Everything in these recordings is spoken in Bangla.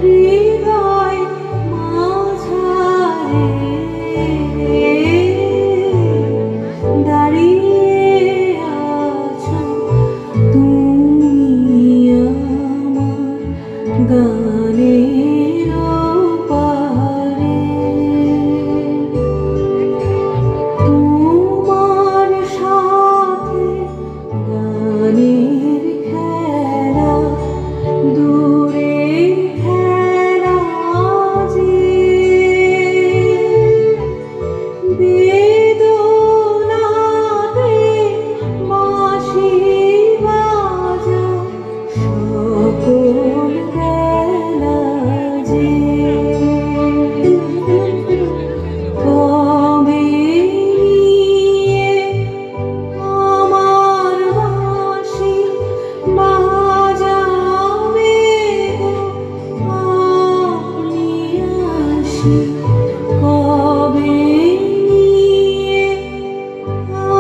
হৃদয় মাঝারে দাঁড়িয়ে আছো তুমি আমার গানের পারে। তোমার সাথে গানের খেলা দূরে খেলা যে বেদনাতে বাঁশি বাজা সকল বেলা যে তবে নিয়ে আমার বাঁশি বাজাবে গো আপনি আসি। কবে নিয়ে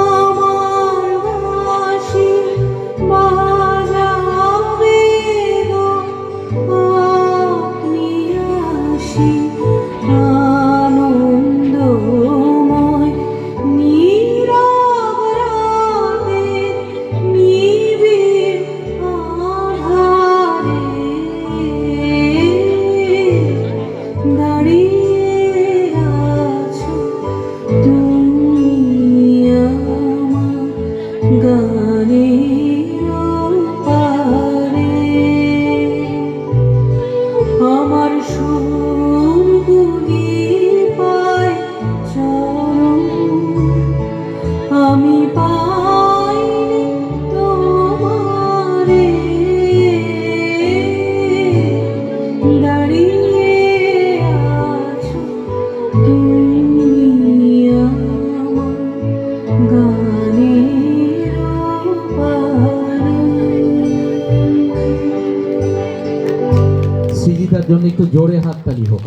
আমার বাঁশি বাজাবে গো আপনি আসি। আনন্দময় নীরব রাতের নিবিড় আধারে দাঁড়িয়ে আছো তুমি আমার গানের পারে। আমার সুরগুলি পায় চরণ আমি পাইনি তোমারে দাঁড়িয়ে আছো তুমি আমার গানের পারে। সৃজিতার জন্য একটু জোরে হাততালি হোক।